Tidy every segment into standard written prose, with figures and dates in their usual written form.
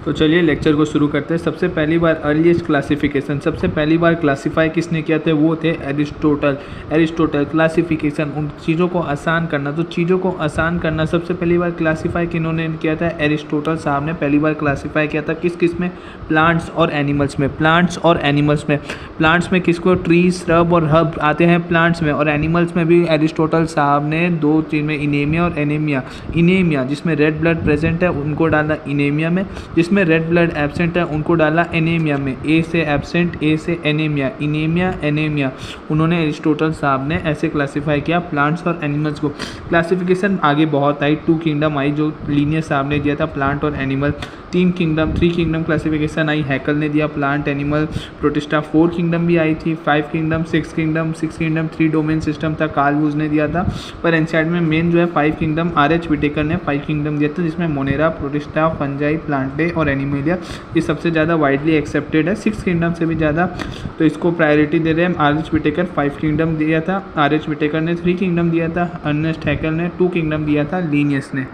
तो चलिए लेक्चर को शुरू करते हैं। सबसे पहली बार अर्लीस्ट क्लासिफिकेशन, सबसे पहली बार क्लासीफाई किसने किया था? वो थे एरिस्टोटल। क्लासिफिकेशन, उन चीज़ों को आसान करना, तो चीज़ों को आसान करना सबसे पहली बार क्लासीफाई किन्होंने किया था? एरिस्टोटल साहब ने पहली बार क्लासीफाई किया था। किस में? प्लांट्स और एनिमल्स में। प्लांट्स में किसको? ट्री, श्रब और हर्ब आते हैं प्लांट्स में, और एनिमल्स में भी एरिस्टोटल साहब ने दो चीज़ में, इनेमिया और इनेमिया जिसमें रेड ब्लड प्रेजेंट है उनको डाला इनेमिया में, जिसमें रेड ब्लड एब्सेंट है उनको डाला एनीमिया में। ए से एब्सेंट, ए से एनीमिया, एनीमिया। उन्होंने एरिस्टोटल साहब ने ऐसे क्लासीफाई किया प्लांट्स और एनिमल्स को। क्लासिफिकेशन आगे बहुत आई, 2 किंगडम आई जो लीनियर साहब ने दिया था, प्लांट और एनिमल। 3 किंगडम क्लासिफिकेशन आई, हैकल ने दिया प्लांट, एनिमल, प्रोटिस्टा। 4 किंगडम भी आई थी, 5 किंगडम, 6 किंगडम, 3 डोमेन सिस्टम था, कार्ल वुज ने दिया था। पर एनसीईआरटी में मेन जो है 5 किंगडम, आर.एच. विटेकर ने 5 किंगडम दिया था, जिसमें मोनेरा, प्रोटिस्टा, फंजाई, प्लांटे और एनिमेलिया ये सबसे ज़्यादा वाइडली एक्सेप्टेड है, 6 किंगडम से भी ज़्यादा, तो इसको प्रायोरिटी दे रहे हैं। आर.एच. विटेकर 5 किंगडम दिया था, आर.एच. विटेकर ने 3 किंगडम दिया था, अर्नेस्ट हैकल ने 2 किंगडम दिया था, लीनियस ने।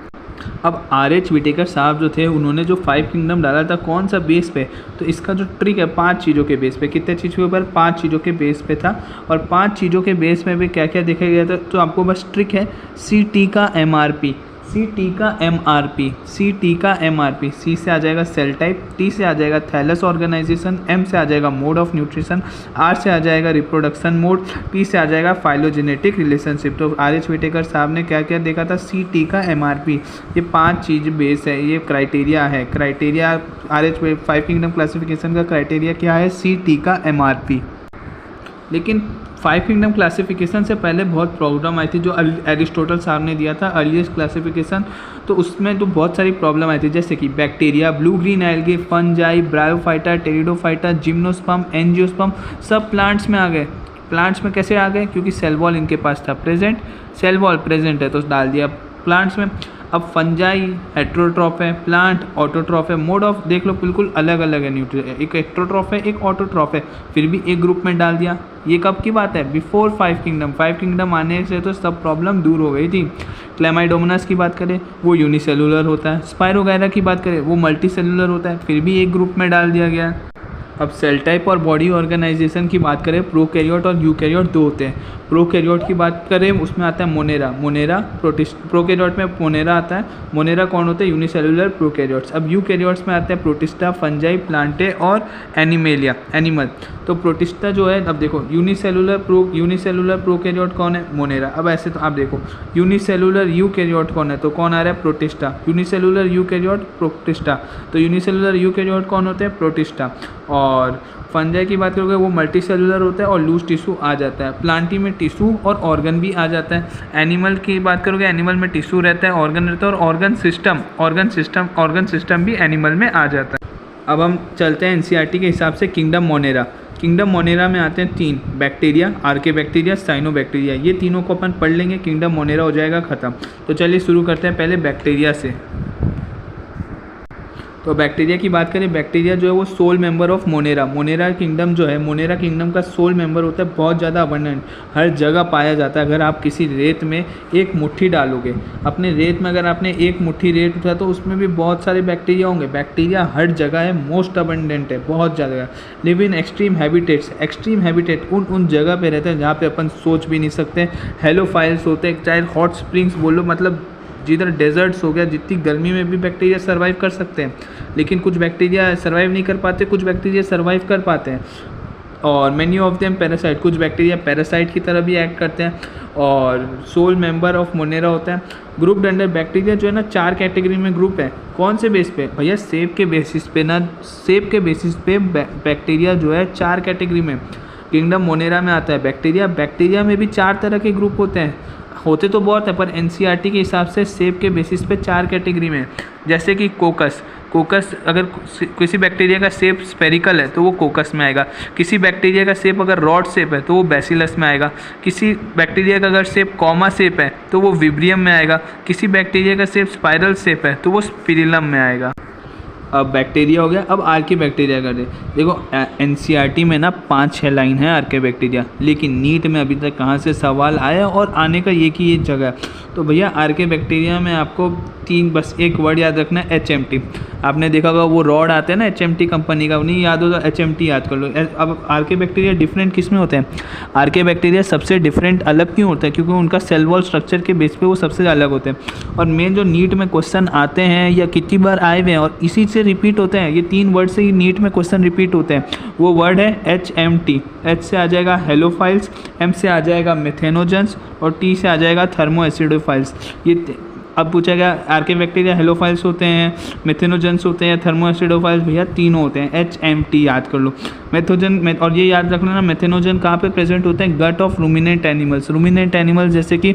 अब आर.एच. विटेकर साहब जो थे उन्होंने जो 5 किंगडम डाला था, कौन सा बेस पे? तो इसका जो ट्रिक है 5 चीज़ों के बेस पे। कितने चीज़ के ऊपर? 5 चीज़ों के बेस पे था, और 5 चीज़ों के बेस में भी क्या क्या देखा गया था, तो आपको बस ट्रिक है CT का MRP, C से आ जाएगा सेल टाइप, T से आ जाएगा थैलस ऑर्गेनाइजेशन, M से आ जाएगा मोड ऑफ न्यूट्रिशन, R से आ जाएगा रिप्रोडक्शन मोड, P से आ जाएगा फाइलोजेनेटिक रिलेशनशिप। तो आर.एच. विटेकर साहब ने क्या क्या देखा था? CT का MRP, ये 5 चीज़ बेस है, ये क्राइटेरिया है। Criteria R H. 5 किंगडम क्लासिफिकेशन का क्राइटेरिया क्या है? CT का MRP। लेकिन 5 किंगडम क्लासिफिकेशन से पहले बहुत प्रॉब्लम आई थी जो एरिस्टोटल साहब ने दिया था अर्लीस्ट क्लासिफिकेशन, तो उसमें तो बहुत सारी प्रॉब्लम आई थी, जैसे कि bacteria, blue green algae, fungi, bryophyta, pteridophyta, gymnosperm, angiosperm, सब प्लांट्स में आ गए। प्लांट्स में कैसे आ गए? क्योंकि सेल वॉल इनके पास था प्रेजेंट, सेल वॉल प्रेजेंट है तो डाल दिया प्लांट्स में। अब फंजाई हेट्रोट्रॉफ है, प्लांट ऑटोट्रॉफ है, मोड ऑफ देख लो बिल्कुल अलग अलग है, एक हेट्रोट्रॉफ है, एक ऑटोट्रॉफ है, फिर भी एक ग्रुप में डाल दिया। ये कब की बात है? बिफोर 5 किंगडम आने से तो सब प्रॉब्लम दूर हो गई थी। क्लेमाइडोमोनास की बात करें वो यूनिसेलुलर होता है, स्पाइरोगायरा की बात करें वो मल्टी सेलुलर होता है, फिर भी एक ग्रुप में डाल दिया गया। अब सेल टाइप और बॉडी ऑर्गेनाइजेशन की बात करें, प्रोकैरियोट और यूकैरियोट 2 होते हैं। प्रोकैरियोट की बात करें उसमें आता है मोनेरा, प्रोकैरियोट में मोनेरा आता है। मोनेरा कौन होते हैं? Unicellular prokaryotes. अब यूकैरियोट्स में आते हैं प्रोटिस्टा, फंजाई, प्लांटे और एनिमल। तो प्रोटिस्टा जो है, अब देखो यूनिसेलुलर प्रोकैरियोट कौन है? मोनेरा। अब ऐसे तो आप देखो यूनिसेलुलर यूकैरियोट कौन है? तो कौन आ रहा है? प्रोटिस्टा। Unicellular eukaryote, protista. तो यूनिसेलुलर यूकैरियोट कौन होते हैं? प्रोटिस्टा। और फंजाई की बात करोगे वो मल्टी सेलुलर होता है और लूज टिश्यू आ जाता है। प्लांटी में टिश्यू और ऑर्गन भी आ जाता है। एनिमल की बात करोगे एनिमल में टिश्यू रहता है, ऑर्गन रहता है, और ऑर्गन सिस्टम भी एनिमल में आ जाता है। अब हम चलते हैं एनसीईआरटी के हिसाब से किंगडम मोनेरा में आते हैं 3 बैक्टीरिया, आर्के बैक्टीरिया, साइनोबैक्टीरिया, ये तीनों को अपन पढ़ लेंगे, किंगडम मोनेरा हो जाएगा ख़त्म। तो चलिए शुरू करते हैं पहले बैक्टीरिया से। तो बैक्टीरिया की बात करें, बैक्टीरिया जो है वो sole member of Monera kingdom जो है, मोनेरा किंगडम का सोल मेंबर होता है, बहुत ज़्यादा अबंडेंट, हर जगह पाया जाता है। अगर आप किसी रेत में एक मुट्ठी डालोगे, अपने रेत में अगर आपने एक मुट्ठी रेत उठा तो उसमें भी बहुत सारे बैक्टीरिया होंगे। बैक्टीरिया हर जगह है, मोस्ट अबंडेंट है, बहुत ज़्यादा। लिव इन एक्सट्रीम हैबिटेट उन जगह पे रहते हैं जहाँ पे अपन सोच भी नहीं सकते। हेलोफाइल्स होते हैं, चाहे हॉट स्प्रिंग्स बोलो, मतलब जिधर डेजर्ट्स हो गया, जितनी गर्मी में भी बैक्टीरिया सर्वाइव कर सकते हैं, लेकिन कुछ बैक्टीरिया सर्वाइव नहीं कर पाते, कुछ बैक्टीरिया सर्वाइव कर पाते हैं। और मैनी ऑफ देम पैरासाइट, कुछ बैक्टीरिया पैरासाइट की तरह भी एक्ट करते हैं। और सोल मेंबर ऑफ मोनेरा होता है। ग्रुप अंडर बैक्टीरिया जो है ना 4 कैटेगरी में ग्रुप है। कौन से बेस पे? भैया सेप के बेसिस पे बैक्टीरिया जो है 4 कैटेगरी में किंगडम मोनेरा में आता है। बैक्टीरिया में भी 4 तरह के ग्रुप होते तो बहुत है, पर एनसीईआरटी के हिसाब से सेप के बेसिस पे 4 कैटेगरी में, जैसे कि कोकस, अगर किसी बैक्टीरिया का शेप स्पेरिकल है तो वो कोकस में आएगा। किसी बैक्टीरिया का शेप अगर रॉड शेप है तो वो बैसिलस में आएगा। किसी बैक्टीरिया का अगर शेप कॉमा शेप है तो वो विब्रियम में आएगा। किसी बैक्टीरिया का शेप स्पाइरल शेप है तो वो स्पिरिलम में आएगा। अब बैक्टीरिया हो गया। अब आर्के बैक्टीरिया कर दे। देखो एनसीईआरटी में ना 5-6 लाइन है आर्के बैक्टीरिया, लेकिन नीट में अभी तक कहाँ से सवाल आया और आने का ये की ये जगह है। तो भैया आर्के बैक्टीरिया में आपको बस एक वर्ड याद रखना है, HMT। आपने देखा होगा वो रॉड आते हैं ना HMT कंपनी का, नहीं याद हो तो HMT याद कर लो। अब आर्के बैक्टीरिया डिफरेंट किस में होते हैं? आर्के बैक्टीरिया सबसे डिफरेंट अलग क्यों होता है? क्योंकि उनका सेल वॉल स्ट्रक्चर के बेस पे वो सबसे अलग होते हैं। और मेन जो नीट में क्वेश्चन आते हैं या कितनी बार आए हुए हैं और इसी से रिपीट होते हैं, ये 3 वर्ड से ही नीट में क्वेश्चन रिपीट होते हैं। वो वर्ड है HMT। H से आ जाएगा हेलोफाइल्स, M से आ जाएगा मेथेनोजेंस और T से आ जाएगा थर्मो एसिडोफाइल्स। ये अब पूछा गया आर्के बैक्टीरिया हेलोफाइल्स होते हैं, मेथेनोजेंस होते हैं, थर्मो एसिडोफाइल्स, भैया तीनों होते हैं। HMT याद कर लो। मेथोजन और ये याद रखना ना, मेथेनोजन कहाँ पे प्रेजेंट होते हैं? Gut of ruminant animals. Ruminant animals जैसे कि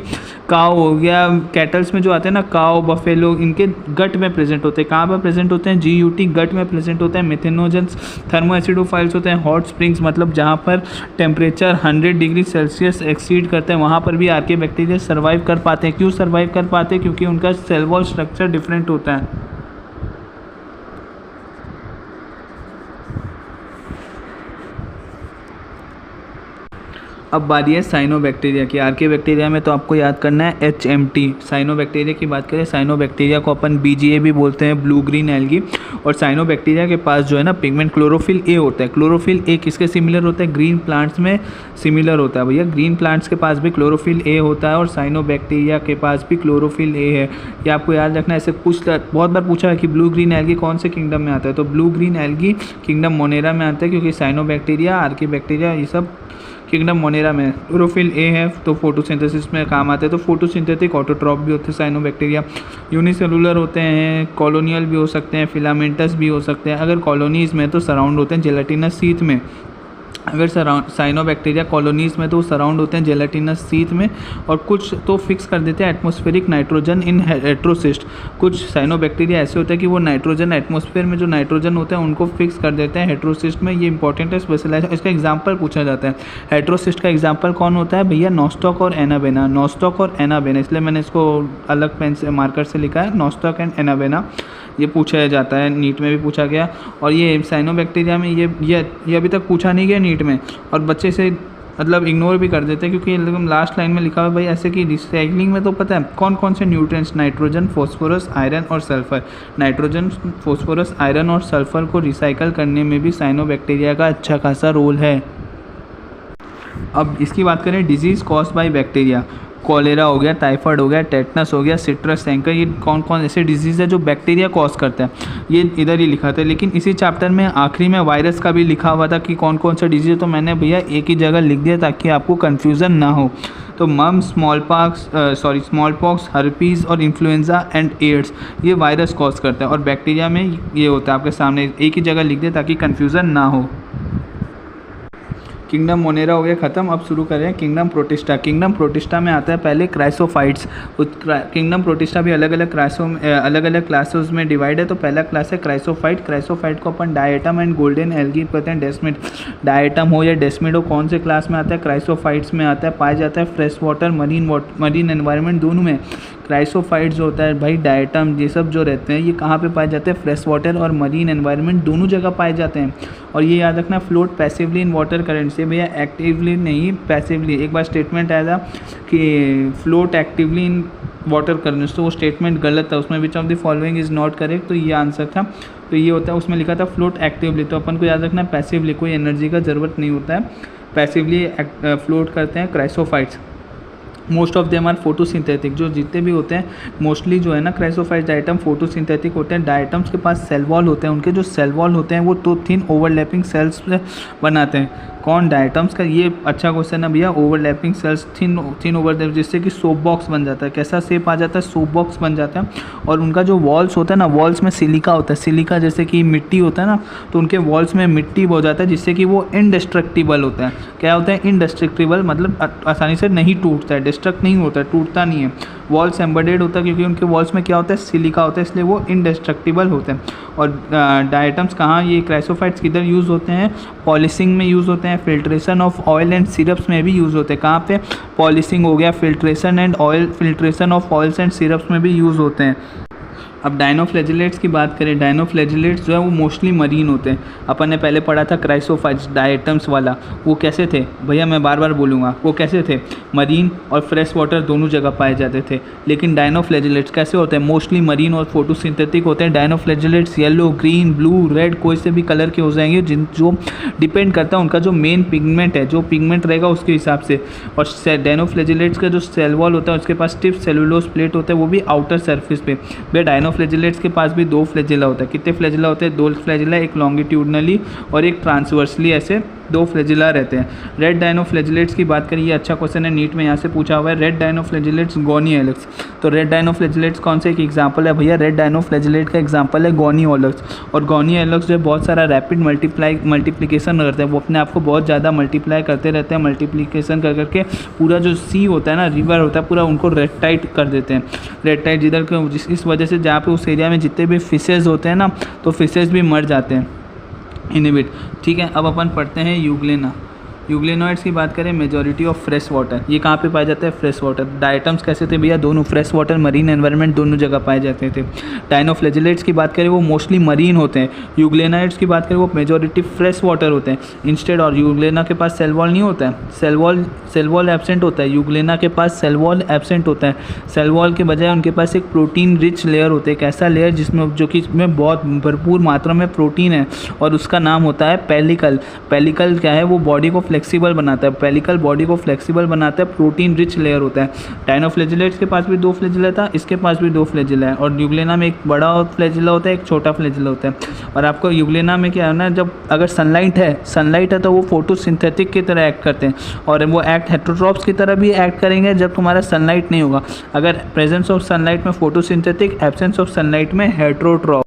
काव हो गया, कैटल्स में जो आते हैं ना काव, बफेलो, इनके गट में प्रेजेंट होते हैं। कहाँ पर प्रेजेंट होते हैं? GUT गट में प्रेजेंट होते हैं। मेथेनोजेंस थर्मो एसिडोफाइल्स होते हैं हॉट स्प्रिंग्स, मतलब जहाँ पर टेम्परेचर 100 डिग्री सेल्सियस एक्सीड करते हैं वहाँ पर भी आर्के बैक्टीरिया सर्वाइव कर पाते हैं। क्यों सर्वाइव कर पाते हैं? क्योंकि उनका सेल वॉल स्ट्रक्चर डिफरेंट होता है। अब बारी है साइनोबैक्टीरिया की। आर्के बैक्टीरिया में तो आपको याद करना है HMT। साइनोबैक्टीरिया की बात करें, साइनोबैक्टीरिया को अपन BGA भी बोलते हैं, ब्लू ग्रीन एल्गी। और साइनोबैक्टीरिया के पास जो है ना पिगमेंट क्लोरोफिल A होता है। क्लोरोफिल A किसके सिमिलर होता है? ग्रीन प्लांट्स में सिमिलर होता है भैया। ग्रीन प्लांट्स के पास भी क्लोरोफिल A होता है और साइनोबैक्टीरिया के पास भी क्लोरोफिल A है। ये आपको याद रखना है। ऐसे बहुत बार पूछा है कि ब्लू ग्रीन एल्गी कौन से किंगडम में आता है, तो blue green algae kingdom Monera में आता है, क्योंकि साइनोबैक्टीरिया, आर्के बैक्टीरिया ये सब किंगडम मोनेरा में। क्लोरोफिल A है तो फोटोसिंथेसिस में काम आते हैं, तो फोटोसिंथेटिक ऑटोट्रॉप भी होते हैं साइनोबैक्टीरिया। यूनिसेलुलर होते हैं, कॉलोनियल भी हो सकते हैं, फिलामेंटस भी हो सकते हैं। अगर कॉलोनीज़ में तो सराउंड होते हैं जेलेटिनस शीथ में। अगर साइनोबैक्टीरिया कॉलोनीज़ में तो सराउंड होते हैं जेलेटिनस शीथ में। और कुछ तो फिक्स कर देते हैं एटमॉस्फेरिक नाइट्रोजन इन हेट्रोसिस्ट। कुछ साइनोबैक्टीरिया ऐसे होते हैं कि वो नाइट्रोजन, एटमॉस्फेयर में जो नाइट्रोजन होता है उनको फिक्स कर देते हैं हेट्रोसिस्ट में। ये इंपॉर्टेंट है, स्पेशलाइज। इसका एग्जाम्पल पूछा जाता है। हेट्रोसिस्ट का एग्जाम्पल कौन होता है भैया? नॉस्टॉक और एनाबेना। नॉस्टॉक और एनाबेना, इसलिए मैंने इसको अलग पेन से मार्कर से लिखा है, नॉस्टॉक एंड एनाबेना। ये पूछा जाता है, नीट में भी पूछा गया। और ये साइनोबैक्टीरिया में ये अभी तक पूछा नहीं गया नीट में, और बच्चे से मतलब इग्नोर भी कर देते हैं, क्योंकि एकदम लास्ट लाइन में लिखा हुआ है भाई ऐसे कि रिसाइकलिंग में तो पता है कौन कौन से न्यूट्रिएंट्स, नाइट्रोजन, फॉस्फोरस, आयरन और सल्फर। नाइट्रोजन, फॉस्फोरस, आयरन और सल्फर को रिसाइकल करने में भी साइनोबैक्टीरिया का अच्छा खासा रोल है। अब इसकी बात करें disease caused by bacteria. Cholera हो गया, टाइफाइड हो गया, टेटनस हो गया, सिट्रस सैंकर, ये कौन कौन ऐसे डिजीज़ है जो बैक्टीरिया कॉज करता है, ये इधर ही लिखा था। लेकिन इसी चैप्टर में आखिरी में वायरस का भी लिखा हुआ था कि कौन कौन सा डिजीज़ है, तो मैंने भैया एक ही जगह लिख दिया ताकि आपको कन्फ्यूज़न ना हो। तो मम्स, स्मॉल पॉक्स, हर्पीज़ और इन्फ्लुएंजा एंड एड्स, ये वायरस कॉज करता है। और बैक्टीरिया में ये होता है आपके सामने, एक ही जगह लिख दिया ताकि कन्फ्यूज़न ना हो। किंगडम मोनेरा हो गया ख़त्म। अब शुरू करें किंगडम प्रोटिस्टा। किंगडम प्रोटिस्टा में आता है पहले क्राइसोफाइट्स। किंगडम प्रोटिस्टा भी अलग अलग क्लासेस में डिवाइड है। तो पहला क्लास है क्राइसोफाइट। क्राइसोफाइट को अपन डायटम एंड गोल्डन एल्गी कहते हैं, डेस्मिड। डायटम हो या डेस्मिड हो, कौन से क्लास में आता है? क्राइसोफाइट्स में आता है। पाया जाता है फ्रेश वाटर, मरीन एनवायरनमेंट दोनों में। क्राइसोफाइट्स जो होता है भाई, डायटम ये सब जो रहते हैं ये कहाँ पे पाए जाते हैं? फ्रेश वाटर और मरीन एनवायरनमेंट दोनों जगह पाए जाते हैं। और ये याद रखना, float passively in water current से, भैया एक्टिवली नहीं, पैसिवली। एक बार स्टेटमेंट आया था कि float actively in water current, तो वो स्टेटमेंट गलत था, उसमें which of the following is not correct, तो ये आंसर था। तो ये होता है, उसमें लिखा था फ्लोट एक्टिवली, तो अपन को याद रखना पैसिवली, कोई एनर्जी का ज़रूरत नहीं होता है, पैसिवली फ्लोट करते हैं chrysophytes. Most of them are photosynthetic, जो जितने भी होते हैं मोस्टली जो है ना क्राइसोफाइट डायटम फोटोसिंथेटिक होते हैं। डायटम्स के पास सेल वॉल होते हैं, उनके जो सेल वॉल होते हैं वो तो थिन ओवरलैपिंग सेल्स बनाते हैं। कौन? डायटम्स का। ये अच्छा क्वेश्चन है भैया, ओवरलैपिंग सेल्स थिन ओवरलैप, जिससे कि सोप बॉक्स बन जाता है। कैसा शेप आ जाता है? सोप बॉक्स बन जाता है। और उनका जो वॉल्स होता है ना, वॉल्स में सिलिका होता है। सिलिका जैसे कि मिट्टी होता है ना, तो उनके वॉल्स में मिट्टी हो जाता है, जिससे कि वो इनडिस्ट्रक्टिबल होता है। क्या होता है? इनडिस्ट्रक्टिबल, मतलब आसानी से नहीं टूटता है, डिस्ट्रक्ट नहीं होता है, टूटता नहीं है। वॉल्स एम्बेडेड होता है, क्योंकि उनके वॉल्स में क्या होता है? सिलिका होता है, इसलिए वो इनडिस्ट्रक्टिबल होते हैं। और डायटम्स कहाँ, ये क्राइसोफाइट्स किधर यूज़ होते हैं? पॉलिशिंग में यूज़ होते हैं, filtration of oil and syrups में भी यूज़ होते हैं। कहाँ पे? पॉलिशिंग हो गया, filtration of oils and syrups में भी यूज़ होते हैं। अब डायनोफ्लैजिलेट्स की बात करें, डायनोफ्लैजिलेट्स जो है वो मोस्टली मरीन होते हैं। अपन ने पहले पढ़ा था क्राइसोफाइट्स डायटम्स वाला, वो कैसे थे भैया, मैं बार बार बोलूँगा, वो कैसे थे, मरीन और फ्रेश वाटर दोनों जगह पाए जाते थे। लेकिन डायनोफ्लैजिलेट्स कैसे होते हैं, मोस्टली मरीन और फोटोसिंथेटिक होते हैं। Dinoflagellates yellow, green, blue, red कोई से भी कलर के हो जाएंगे, जो डिपेंड करता है उनका जो मेन पिगमेंट है, जो पिगमेंट रहेगा उसके हिसाब से। और डायनोफ्लैजिलेट्स का जो सेल वॉल होता है उसके पास स्टिफ सेलुलोज प्लेट होता है, वो भी आउटर सरफेस पे। भैया डायनोफ्लैजिलेट्स के पास भी 2 फ्लैजिला होता है। कितने फ्लैजिला होते हैं, 2 फ्लैजिला, एक लॉन्गिट्यूडनली और एक ट्रांसवर्सली, ऐसे 2 फ्लैजिला रहते हैं। रेड डायनोफ्लैजिलेट्स की बात करिए, अच्छा क्वेश्चन है, नीट में यहाँ से पूछा हुआ है। रेड डायनोफ्लैजिलेट्स गोनी एलेक्स, तो रेड डायनोफ्लैजिलेट्स कौन से एक एग्जांपल है भैया, रेड डायनोफ्लैजिलेट का एग्जांपल है गोनी एलेक्स। और गोनी एलेक्स जो है बहुत सारा रैपिड मल्टीप्लिकेशन करते हैं, वो अपने आप को बहुत ज़्यादा मल्टीप्लाई करते रहते हैं। मल्टीप्लिकेशन कर करके पूरा जो सी होता है ना, रिवर होता है, पूरा उनको रेड टाइट कर देते हैं। रेड टाइट जिधर के इस वजह से जहाँ पे उस एरिया में जितने भी फिशेज़ होते हैं ना, तो फिशेज़ भी मर जाते हैं इनहिबिट। ठीक है, अब अपन पढ़ते हैं यूग्लेना। यूग्लेनोइड्स की बात करें, मेजॉरिटी ऑफ फ्रेश वाटर, ये कहाँ पे पाए जाते हैं, फ्रेश वाटर। डायटम्स कैसे थे भैया, दोनों फ्रेश वाटर, मरीन एनवायरनमेंट दोनों जगह पाए जाते थे। डायनोफ्लैजिलेट्स की बात करें, वो मोस्टली मरीन होते हैं। यूग्लेनाइड्स की बात करें, वो मेजॉरिटी फ्रेश वाटर होते हैं इंस्टेड। और यूग्लेना के पास सेल वॉल नहीं होता है, सेल वॉल एब्सेंट होता है। यूग्लेना के पास सेल वॉल एब्सेंट होता है। सेल वॉल के बजाय उनके पास एक प्रोटीन रिच लेयर होता है, एक ऐसा लेयर जिसमें जो कि इसमें बहुत भरपूर मात्रा में प्रोटीन है, और उसका नाम होता है पेलिकल। पेलिकल क्या है, वो बॉडी को फ्लेक्सिबल बनाता है। पेलिकल बॉडी को फ्लेक्सिबल बनाता है, प्रोटीन रिच लेयर होता है। डायनोफ्लैजिलेट्स के पास भी 2 फ्लैजिला था, इसके पास भी 2 फ्लैजिला है। और यूग्लेना में एक बड़ा फ्लैजिला होता है, एक छोटा फ्लैजिला होता है। और आपको यूग्लेना में क्या है ना, जब अगर सनलाइट है तो वो फोटोसिंथेटिक की तरह एक्ट करते हैं, और वो एक्ट हेटेरोट्रॉप्स की तरह भी एक्ट करेंगे जब तुम्हारा सनलाइट नहीं होगा। अगर प्रेजेंस ऑफ सनलाइट में फोटोसिंथेटिक, एब्सेंस ऑफ सनलाइट में हेटेरोट्रॉप।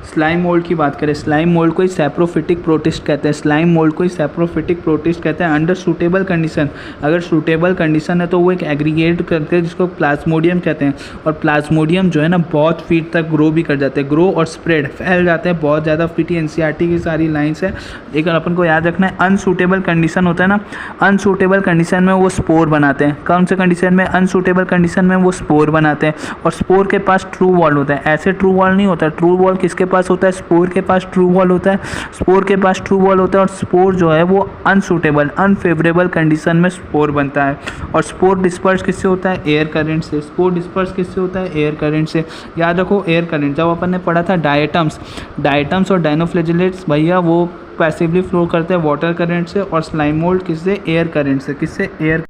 स्लाइम मोल्ड की बात करें, स्लाइम मोल्ड को ही सैप्रोफिटिक प्रोटिस्ट कहते हैं। स्लाइम मोल्ड को ही सैप्रोफिटिक प्रोटिस्ट कहते हैं अंडर सूटेबल कंडीशन। अगर सूटेबल कंडीशन है तो वो एक एग्रीगेट करते हैं जिसको प्लाज्मोडियम कहते हैं। और प्लाज्मोडियम जो है ना, बहुत फीट तक ग्रो भी कर जाते हैं, ग्रो और स्प्रेड फैल जाते हैं बहुत ज़्यादा फीट। एनसीईआरटी की सारी लाइन्स है। एक अपन को याद रखना है, अनसूटेबल कंडीशन होता है ना, अनसूटेबल कंडीशन में वो स्पोर बनाते हैं। कौन से कंडीशन में, अनसूटेबल कंडीशन में वो स्पोर बनाते हैं। और स्पोर के पास ट्रू वॉल होता है, ऐसे ट्रू वॉल नहीं होता। ट्रू वॉल किसके पास होता है, स्पोर के पास ट्रू वॉल होता है। स्पोर के पास ट्रू वॉल होता है, और स्पोर जो है वो अनसूटेबल, अनफेवरेबल कंडीशन में स्पोर बनता है। और स्पोर डिस्पर्स किससे होता है, एयर करंट से। स्पोर डिस्पर्स किससे होता है, एयर करंट से। याद रखो एयर करंट, जब अपन ने पढ़ा था डायटम्स और डायनोफ्लैजिलेट्स भैया वो पैसिवली फ्लो करते हैं वाटर करंट से, और स्लाइम मोल्ड किससे, एयर करंट से। किससे, एयर।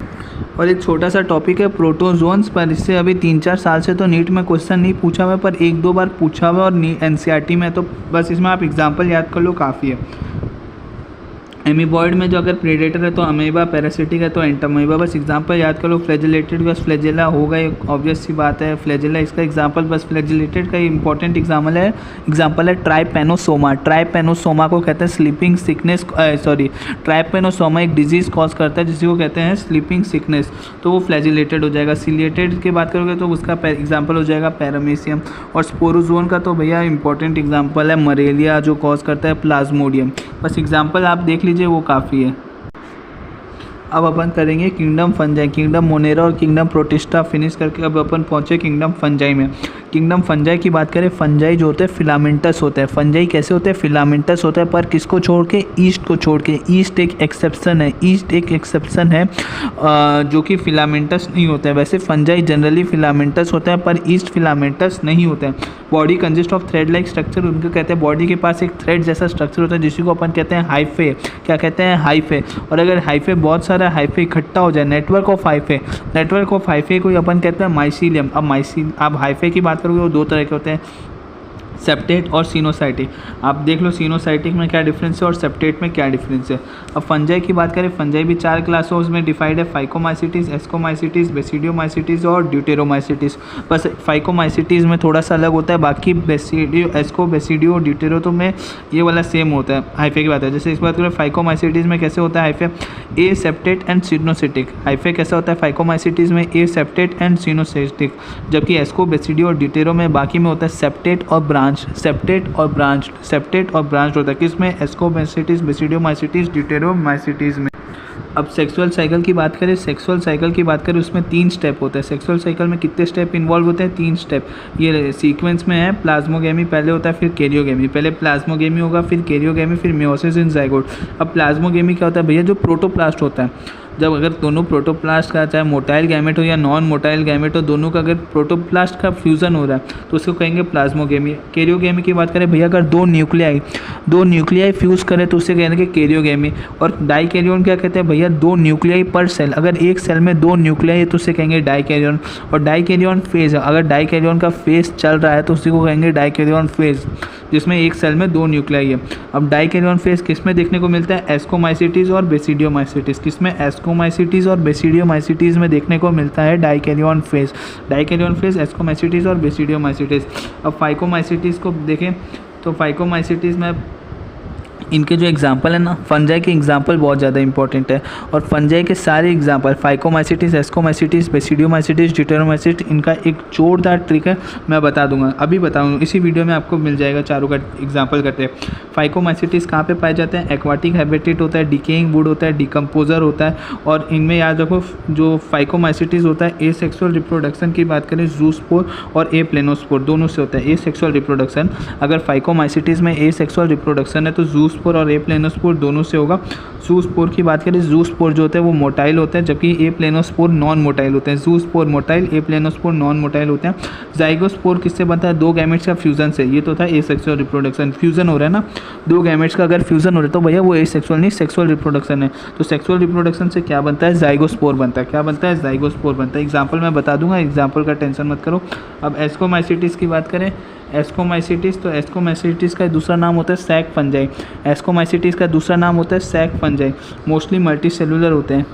और एक छोटा सा टॉपिक है प्रोटोजोन्स पर, इससे अभी 3-4 साल से तो नीट में क्वेश्चन नहीं पूछा हुआ है, पर 1-2 बार पूछा हुआ और एनसीईआरटी में, तो बस इसमें आप एग्जाम्पल याद कर लो, काफ़ी है। एमीबॉइड में जो अगर प्रेडेटर है तो अमीबा, पैरासिटिक है तो एंटामीबा, बस एग्जांपल याद करो। फ्लैजिलेटेड बस फ्लैजिला होगा, एक ऑब्वियस सी बात है फ्लैजिला, इसका एग्जांपल बस फ्लैजिलेटेड का इंपॉर्टेंट एग्जांपल है ट्राइपेनोसोमा। ट्राइपेनोसोमा को कहते हैं स्लीपिंग सिकनेस, ट्राइपेनोसोमा एक डिजीज़ कॉज करता है जिसी को कहते हैं स्लीपिंग सिकनेस, तो वो फ्लैजिलेटेड हो जाएगा। सिलिएटेड की बात करोगे तो उसका एग्जाम्पल हो जाएगा पैरामीशियम। और स्पोरोजोन का तो भैया इंपॉर्टेंट एग्जाम्पल है मलेरिया जो कॉज करता है प्लाज्मोडियम। बस एग्जाम्पल आप देख लीजिए, वो काफ़ी है। अब अपन करेंगे किंगडम फंजाई, किंगडम मोनेरा और किंगडम प्रोटिस्टा फिनिश करके अब अपन पहुँचे किंगडम फंजाई में। किंगडम फंजाई की बात करें, फंजाई जो होते हैं फिलामेंटस होते हैं। फंजाई कैसे होते हैं, फिलामेंटस होते हैं, पर किसको छोड़ के, ईस्ट को छोड़ के। ईस्ट एक एक्सेप्शन है, ईस्ट एक एक्सेप्शन है जो कि फिलामेंटस नहीं होते हैं। वैसे फंजाई जनरली फिलामेंटस होते हैं, पर ईस्ट फिलामेंटस नहीं होते हैं। Body consist of thread like structure, उनको कहते हैं बॉडी के पास एक थ्रेड जैसा स्ट्रक्चर होता है जिसी को अपन कहते हैं हाइफे। क्या कहते हैं, हाइफे। और अगर हाइफे बहुत सारा हाइफे इकट्ठा हो जाए, नेटवर्क ऑफ हाइफे को अपन कहते हैं माइसीलियम। अब हाइफे की बात करोगे वो 2 तरह के होते हैं, सेप्टेट और सिनोसाइटिक। आप देख लो सिनोसाइटिक में क्या डिफरेंस है और सेप्टेट में क्या डिफरेंस है। अब फंजाई की बात करें, फंजाई भी 4 क्लासों में डिवाइड है, फाइकोमाइसिटीज, एस्कोमाइसिटीज, बेसिडियोमाइसिटीज और ड्यूटेरोमाइसिटीज। बस फाइकोमाइसिटीज में थोड़ा सा अलग होता है, बाकी एस्को, बेसिडियो, ड्यूटेरो तो में ये वाला सेम होता है। हाइफे की बात है, जैसे इस बात करें फाइकोमाइसिटीज में कैसे होता है hyphae, aseptate and coenocytic. Hyphae कैसा होता है फाइकोमाइसिटीज में, ए सेप्टेट एंड सिनोसिटिक, जबकि एस्को, बेसिडियो और ड्यूटेरो में बाकी में होता है सेप्टेट और ब्रांच। सेप्टेट और ब्रांच होता है किसमें, एस्कोमाइसिटीज, बेसिडियोमाइसिटीज, ड्यूटेरोमाइसिटीज में। अब सेक्सुअल साइकिल की बात करें उसमें 3 स्टेप होता है। सेक्सुअल साइकिल में कितने स्टेप इन्वॉल्व होते हैं? 3 स्टेप। ये सीक्वेंस में है, प्लाज्मोगेमी पहले होता है, फिर कैरियोगेमी। पहले प्लाज्मोगेमी होगा, फिर कैरियोगेमी, फिर मेयोसिस इन जाइगोट। अब प्लाज्मोगेमी क्या होता है भैया? जो प्रोटोप्लास्ट होता है, जब अगर दोनों प्रोटोप्लास्ट का चाहे मोटाइल गैमेट हो या नॉन मोटाइल गैमेट हो, दोनों का अगर प्रोटोप्लास्ट का फ्यूज़न हो रहा है तो उसको कहेंगे प्लाज्मोगेमी। कैरियोगेमी की बात करें भैया, अगर दो न्यूक्लियाई फ्यूज़ करें तो उसे कहेंगे कैरियोगेमी। और डाइकैरियोन क्या कहते हैं भैया? 2 न्यूक्लियाई पर सेल। अगर एक सेल में 2 न्यूक्लियाई है तो उसे कहेंगे डाइकैरियोन। और डाइकैरियोन फेज़ है, अगर डाइकैरियोन का फेज़ चल रहा है तो उसी को कहेंगे डाइकैरियोन फेज़, जिसमें एक सेल में 2 न्यूक्लियाई है। अब डाइकैरियोन फेज़ किस में देखने को मिलता है? एस्कोमाइसिटीज़ और बेसिडियोमाइसिटीज़। किसमें? एस्कोमाइसिटीज़ और बेसिडियोमाइसिटीज़ में देखने को मिलता है dikaryon phase. Dikaryon phase, ascomycetes और बेसिडियोमाइसिटीज़। अब फाइकोमाइसिटीज़ को देखें तो फाइकोमाइसिटीज़ में इनके जो एग्जाम्पल है ना, फंजाई के एग्जाम्पल बहुत ज़्यादा इंपॉर्टेंट है। और फंजाई के सारे एग्जाम्पल फाइकोमाइसिटीज़, एस्कोमाइसिटीज़, बेसिडियोमाइसिटीज़, डिटेरोमाइसिटीज़, इनका एक जोरदार ट्रिक है, मैं बता दूंगा, अभी बताऊंगा, इसी वीडियो में आपको मिल जाएगा चारों का एग्जाम्पल करते हैं। फाइकोमाइसिटीज़ कहाँ पे पाए जाते हैं? एक्वाटिक हैबिटेट होता है, डिकेइंग वुड होता है, डिकम्पोजर होता है। और इनमें याद रखो, जो फाइकोमाइसिटीज़ होता है ए सेक्सुअल रिप्रोडक्शन की बात करें, जूस्पोर और ए प्लेनोस्पोर दोनों से होता है ए सेक्सुअल रिप्रोडक्शन। अगर फाइकोमाइसिटीज़ में ए सेक्सुअल रिप्रोडक्शन है तो जूस्पोर और ए प्लेनोस्पोर दोनों से होगा। जूस्पोर की बात करें, जूस्पोर जो होते हैं वो मोटाइल होते हैं, जबकि ए प्लेनोस्पोर नॉन मोटाइल होते हैं। जूस्पोर मोटाइल, ए प्लेनोस्पोर नॉन मोटाइल होते हैं। जाइगोस्पोर किससे बनता है? 2 गैमेट्स का फ्यूजन से। ये तो था ए सेक्सुअल रिप्रोडक्शन, फ्यूजन हो रहा है ना, 2 गैमेट्स का अगर फ्यूजन हो रहा है तो भैया वो ए सेक्सुअल नहीं, सेक्सुअल रिप्रोडक्शन है। तो सेक्सुअल रिप्रोडक्शन से क्या बनता है? जाइगोस्पोर बनता है। क्या बनता है? जाइगोस्पोर बनता है। एग्जाम्पल मैं बता दूंगा, एग्जाम्पल का टेंशन मत करो। अब एस्कोमाइसिटीज़ की बात करें, एस्कोमाइसिटीज़, तो एस्कोमाइसिटीज़ का दूसरा नाम होता है सैक फंजाई। एस्कोमाइसिटीज़ का दूसरा नाम होता है sac fungi. Mostly multicellular होते हैं।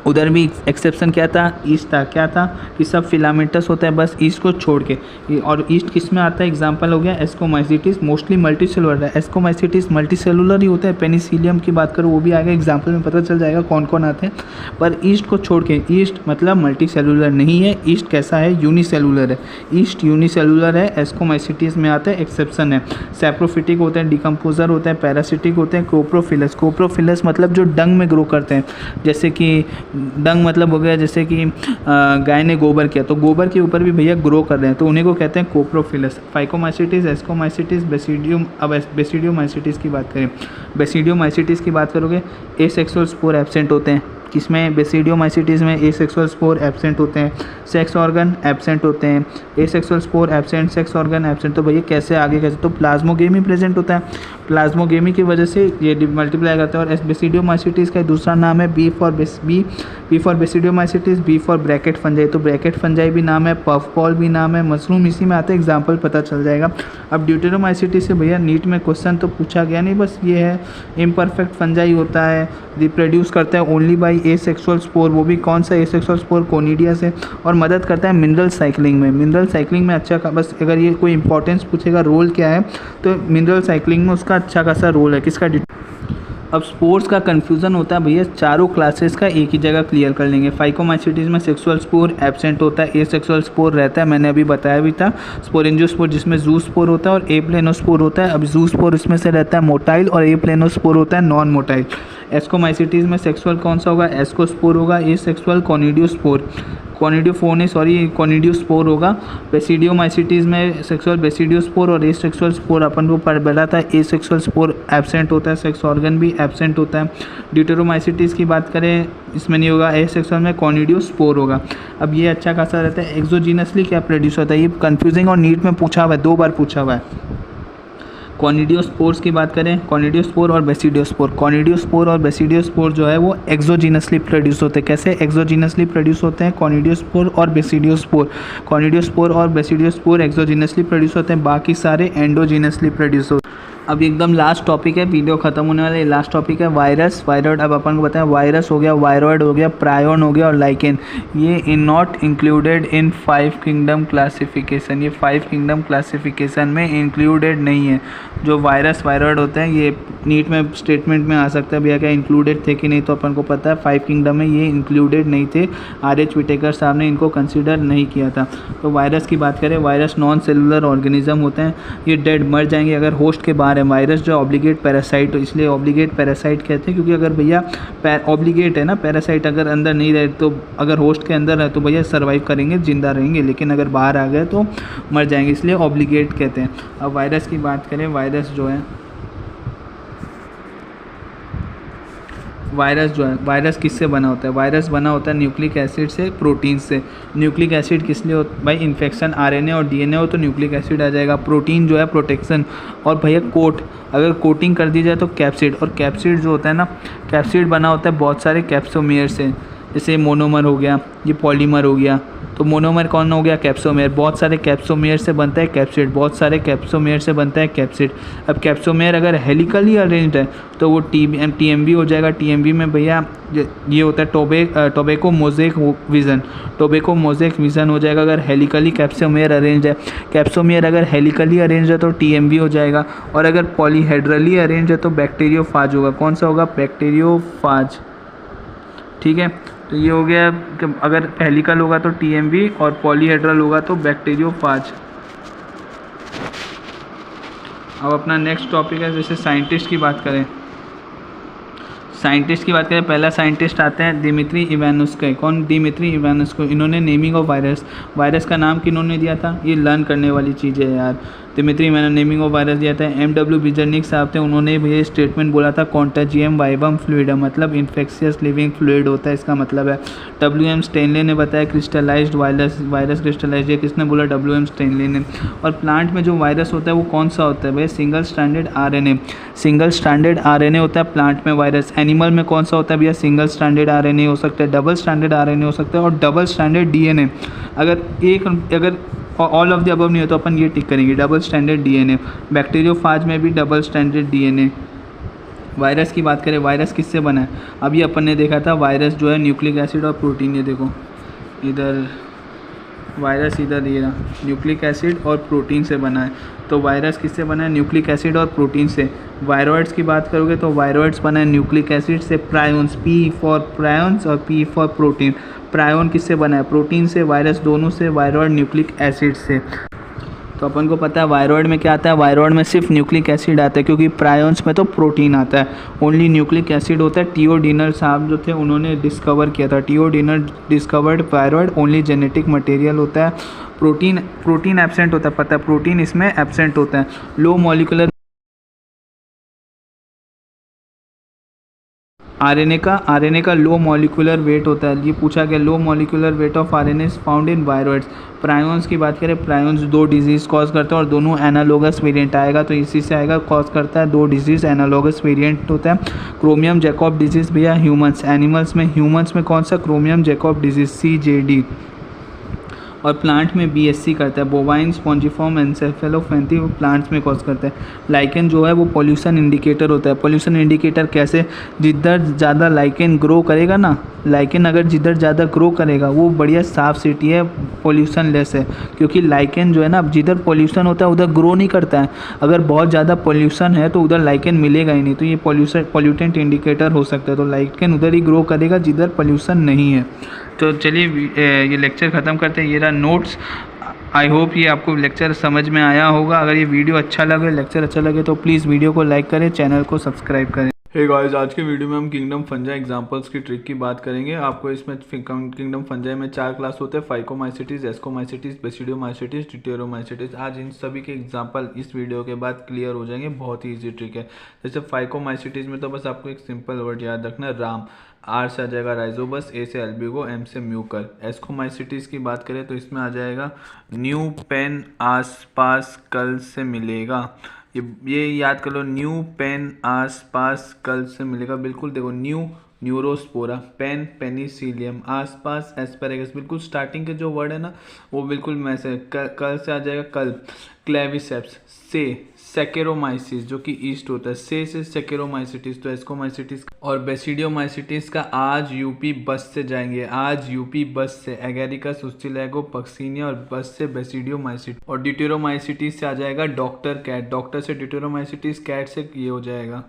उधर भी एक्सेप्शन क्या था? ईस्ट था। क्या था? कि सब फिलामेंटस होता है बस ईस्ट को छोड़ के। और ईस्ट किस में आता है? एग्जांपल हो गया एस्कोमाइसिटीज़, मोस्टली मल्टी सेलुलर है। एस्कोमाइसिटीज़ मल्टी सेलुलर ही होता है। पेनिसिलियम की बात करो वो भी आएगा एग्जांपल में, पता चल जाएगा कौन कौन आते हैं। पर ईस्ट को छोड़ के, ईस्ट मतलब मल्टी सेलुलर नहीं है, ईस्ट कैसा है? यूनिसेलुलर है। ईस्ट यूनिसेलुलर है, एस्कोमाइसिटीज़ में आता है, एक्सेप्शन है। सैप्रोफिटिक होते हैं, डिकम्पोजर होते हैं, पैरासिटिक होते हैं, कोप्रोफिलस। कोप्रोफिलस मतलब जो डंग में ग्रो करते हैं, जैसे कि डंग मतलब हो गया जैसे कि गाय ने गोबर किया तो गोबर के ऊपर भी भैया ग्रो कर रहे हैं, तो उन्हीं को कहते हैं कोप्रोफिलस। फाइकोमाइसिटीज़, एस्कोमाइसिटीज़, बेसिडियम। अब बेसिडियोमाइसिटीज़ की बात करें, बेसिडियोमाइसिटीज़ की बात करोगे, एसेक्सुअल स्पोर एब्सेंट होते हैं। किसमें? बेसिडियोमाइसिटीज़ में एसेक्सुअल स्पोर एब्सेंट होते हैं। सेक्स ऑर्गन एब्सेंट होते हैं। Asexual spore absent, sex organ absent. तो भैया कैसे आगे कैसे? तो प्लाज्मोगेमी प्रेजेंट होता है। प्लाज्मोगेमी की वजह से ये मल्टीप्लाई करता है। और बेसिडियोमाइसिटीज़ का दूसरा नाम है B for basidiomycetes, B for bracket fungi. तो ब्रैकेट फंजाई भी नाम है, पफ बॉल भी नाम है, मशरूम इसी में आता है, एग्जाम्पल पता चल जाएगा। अब ड्यूटेरोमाइसिटीज़ से भैया नीट में क्वेश्चन तो पूछा गया नहीं, बस ये है इम्परफेक्ट फंजाई होता है, रिप्रोड्यूस करता है only by A sexual spore. वो भी कौन सा? ए सेक्सुअल स्पोर, कोनिडिया से। और मदद करता है मिनरल साइकिलिंग में। मिनरल साइकिलिंग में अच्छा, बस अगर ये कोई इंपॉर्टेंस पूछेगा रोल क्या है तो मिनरल साइकिलिंग में उसका अच्छा खासा रोल है। किसका? अब स्पोर्स का कन्फ्यूज़न होता है भैया, चारों क्लासेस का एक ही जगह क्लियर कर लेंगे। फाइकोमाइसिटीज़ में सेक्सुअल स्पोर एब्सेंट होता है, ए सेक्सुअल स्पोर रहता है, मैंने अभी बताया भी था। स्पोरेंजियोस्पोर जिसमें जूस्पोर होता है और ए प्लेनोस्पोर होता है। अब जूस्पोर इसमें से रहता है मोटाइल और ए प्लेनोस्पोर होता है नॉन मोटाइल। एस्कोमाइसिटीज़ में सेक्सुअल कौन सा होगा? एस्कोस्पोर होगा। ए सेक्सुअल कॉनिडियोस्पोर, कॉनिडियोस्पोर होगा। बेसिडियोमाइसिटीज़ में सेक्सुअल बेसिडियोस्पोर और ए सेक्सुअल स्पोर अपन को पढ़ा था। ए सेक्सुअल स्पोर एब्सेंट होता है, सेक्स ऑर्गन भी एब्सेंट होता है। ड्यूटेरोमाइसिटीज़ की बात करें, इसमें नहीं होगा, ए सेक्सुअल में कॉनिडियोस्पोर होगा। अब ये अच्छा खासा रहता है। एक्सोजीनसली क्या प्रोड्यूस होता है? ये कन्फ्यूजिंग और नीट में पूछा हुआ है, 2 बार पूछा हुआ है। कॉनिडियोस्पोर्स की बात करें, कॉनिडियोस्पोर और बेसिडियोस्पोर। कॉनिडियोस्पोर और बेसिडियोस्पोर जो है वो एक्सोजीनसली प्रोड्यूस होते हैं। कैसे एक्सोजीनसली प्रोड्यूस होते हैं? कॉनिडियोस्पोर और बेसिडियोस्पोर। कॉनिडियोस्पोर और बेसिडियोस्पोर एक्सोजीनसली प्रोड्यूस होते हैं, बाकी सारे एंडोजीनसली प्रोड्यूस होते हैं। अब एकदम लास्ट टॉपिक है, वीडियो खत्म होने वाला है, लास्ट टॉपिक है वायरस, वायरॉइड। अब अपन को बताएं, वायरस हो गया, वायरॉइड हो गया, प्रायोन हो गया और लाइकेन। ये in not included in 5 kingdom classification. ये 5 किंगडम क्लासिफिकेशन में इंक्लूडेड नहीं है। जो वायरस वायरॉइड होते हैं ये नीट में स्टेटमेंट में आ सकता है भैया क्या इंक्लूडेड थे कि नहीं, तो अपन को पता है 5 किंगडम में ये इंक्लूडेड नहीं थे। R.H. विटेकर साहब ने इनको कंसिडर नहीं किया था। तो वायरस की बात करें, वायरस नॉन सेलुलर ऑर्गेनिज्म होते हैं, ये डेड मर जाएंगे अगर होस्ट के बाहर बीमार है। वायरस जो ऑब्लिगेट पैरासाइट, तो इसलिए ऑब्लिगेट पैरासाइट कहते हैं, क्योंकि अगर भैया ऑब्लिगेट है ना, पैरासाइट अगर अंदर नहीं रहे तो, अगर होस्ट के अंदर है तो भैया सर्वाइव करेंगे, जिंदा रहेंगे, लेकिन अगर बाहर आ गए तो मर जाएंगे, इसलिए ऑब्लिगेट कहते हैं। अब वायरस की बात करें, वायरस जो है, वायरस किससे बना होता है? वायरस बना होता है न्यूक्लिक एसिड से, प्रोटीन से। न्यूक्लिक एसिड किस लिए होता है भाई? इन्फेक्शन, आरएनए और डीएनए हो तो न्यूक्लिक एसिड आ जाएगा। प्रोटीन जो है प्रोटेक्शन, और भैया कोट, अगर कोटिंग कर दी जाए तो कैप्सिड। और कैप्सिड जो होता है ना, कैप्सिड बना होता है बहुत सारे कैप्सोमियर से, जैसे मोनोमर हो गया, ये पॉलीमर हो गया। तो मोनोमर कौन हो गया? कैप्सोमेयर। बहुत सारे कैप्सोमेयर से बनता है कैप्सिड, बहुत सारे कैप्सोमेयर से बनता है कैप्सिड। अब कैप्सोमेयर अगर हेलिकली अरेंज्ड है तो वो टीएमवी हो जाएगा। टीएमवी में भैया ये होता है tobacco mosaic vision, tobacco mosaic vision हो जाएगा अगर हेलिकली कैप्सोमेयर अरेंज्ड है। कैप्सोमेयर अगर हेलिकली अरेंज्ड है तो टीएमवी हो जाएगा, और अगर पॉलीहेड्रली अरेंज्ड है तो बैक्टीरियोफाज होगा। कौन सा होगा? बैक्टीरियोफाज। ठीक है, तो ये हो गया कि अगर हेलिकल होगा तो टीएमवी और पॉलीहेड्रल होगा तो बैक्टीरियोफाज। अब अपना नेक्स्ट टॉपिक है, जैसे साइंटिस्ट की बात करें, पहला साइंटिस्ट आते हैं दिमित्री इवानोस्की। कौन? Dmitri Ivanovsky. इन्होंने नेमिंग ऑफ वायरस का नाम किन्होंने दिया था? ये लर्न करने वाली चीज़ है यार। दिमित्री मैंने नेमिंग ऑफ वायरस दिया था। एमडब्ल्यू बिजरनिक साहब थे, उन्होंने भी ये स्टेटमेंट बोला था, कॉन्टाजियम वाइवम फ्लूइडम, मतलब इन्फेक्शियस लिविंग फ्लूइड होता है, इसका मतलब है। डब्ल्यू.एम. स्टेनले ने बताया क्रिस्टलाइज्ड वायरस क्रिस्टलाइज, ये किसने बोला? डब्ल्यू.एम. स्टेनले ने। और प्लांट में जो वायरस होता है वो कौन सा होता है भाई? Single stranded RNA. Single stranded RNA होता है प्लांट में वायरस। एनिमल में कौन सा होता है भैया? सिंगल स्ट्रैंडेड आरएनए हो सकता है, डबल स्ट्रैंडेड आरएनए हो सकता है, और डबल स्ट्रैंडेड डीएनए। अगर ऑल ऑफ द अबव नहीं हो तो अपन ये टिक करेंगे, डबल स्टैंडर्ड डीएनए। बैक्टीरियोफाज में भी डबल स्टैंडर्ड डीएनए। वायरस की बात करें, वायरस किससे बना है? अभी अपन ने देखा था वायरस जो है न्यूक्लिक एसिड और प्रोटीन, ये देखो इधर वायरस, इधर ये न्यूक्लिक एसिड और प्रोटीन से बना है। तो वायरस किससे बना है? न्यूक्लिक एसिड और प्रोटीन से। वायरॉइड्स की बात करोगे तो वायरॉइड्स बना है न्यूक्लिक एसिड से, प्रायोन्स, पी फॉर प्रायोन्स और पी फॉर प्रोटीन। प्रायोन किससे बना है? प्रोटीन से। वायरस दोनों से, वायरॉइड न्यूक्लिक एसिड से। तो अपन को पता है वायरॉइड में क्या आता है? वायरॉइड में सिर्फ न्यूक्लिक एसिड आता है, क्योंकि प्रायोन्स में तो प्रोटीन आता है, ओनली न्यूक्लिक एसिड होता है। टीओ डिनर साहब जो थे उन्होंने डिस्कवर किया था, T O Diener discovered viroid, only genetic material होता है। प्रोटीन एब्सेंट होता है, पता है, प्रोटीन इसमें एब्सेंट होता है। लो मॉलिकुलर आरएनए का लो मॉलिकुलर वेट होता है। ये पूछा गया, low molecular weight of RNA is found in viroids. Prions की बात करें, प्रायोन्स 2 डिजीज़ कॉज करता है और दोनों एनालोगस वेरिएंट आएगा, तो इसी से आएगा, कॉज करता है 2 डिजीज़, एनालोगस वेरिएंट होता है। क्रोमियम जैकॉब डिजीज़ भैया ह्यूमंस, एनिमल्स में कौन सा? Chromium Jakob disease, CJD। और प्लांट में BSC करता है, बोवाइन स्पॉन्जिफॉर्म एन्सेफेलोपैथी, वो प्लांट्स में कॉज करता है। लाइकेन जो है वो पॉल्यूशन इंडिकेटर होता है। पॉल्यूशन इंडिकेटर कैसे? जिधर ज़्यादा लाइकेन ग्रो करेगा ना, लाइकेन अगर जिधर ज़्यादा ग्रो करेगा वो बढ़िया साफ सिटी है, पॉल्यूशन लेस है, क्योंकि लाइकेन जो है ना, जिधर पॉल्यूशन होता है उधर ग्रो नहीं करता है। अगर बहुत ज़्यादा पॉल्यूशन है तो उधर लाइकेन मिलेगा ही नहीं, तो ये पॉल्यूटेंट इंडिकेटर हो सकता है। तो लाइकेन उधर ही ग्रो करेगा जिधर पॉल्यूशन नहीं है। तो चलिए ये लेक्चर ख़त्म करते हैं। ये रहा नोट्स। आई होप ये आपको लेक्चर समझ में आया होगा। अगर ये वीडियो अच्छा लगे, लेक्चर अच्छा लगे तो प्लीज़ वीडियो को लाइक करें, चैनल को सब्सक्राइब करें। हे गाइस, आज के वीडियो में हम किंगडम फंजाई एग्जांपल्स की ट्रिक की बात करेंगे। आपको इसमें किंगडम फंजाई में 4 क्लास होते हैं, फाइकोमाइसिटीज, एस्कोमाइसिटीज, बेसिडियोमाइसिटीज, टिटेरोमाइसिटीज। आज इन सभी के एग्जांपल इस वीडियो के बाद क्लियर हो जाएंगे। बहुत ही ईजी ट्रिक है। जैसे फाइकोमाइसिटीज में तो बस आपको एक सिंपल वर्ड याद रखना, राम। आर से आ जाएगा राइजोबस, ए से एल्बिगो, एम से म्यूकर। एस्कोमाइसिटीज की बात करें तो इसमें आ जाएगा न्यू पेन आसपास कल से मिलेगा। ये याद कर लो, न्यू पेन आसपास कल से मिलेगा। बिल्कुल देखो, न्यू न्यूरोस्पोरा, पेन पेनिसिलियम, आसपास एस्पेरेगस। बिल्कुल स्टार्टिंग के जो वर्ड है ना वो बिल्कुल मैसे कल से आ जाएगा कल। क्लेविसेप्स से सेकेरोमाइसिस जो कि ईस्ट होता है, से सेकेरोमाइसिटिस, तो एस्कोमाइसिटिस। और बेसिडियोमाइसिटिस का आज यूपी बस से जाएंगे, आज यूपी बस से एगेरिकस उस्चिलेगो पक्सिनिया, और बस से बेसिडियोमाइसिटिस। और ड्यूटेरोमाइसिटिस से आ जाएगा डॉक्टर कैट, डॉक्टर से ड्यूटेरोमाइसिटिस, कैट से ये हो जाएगा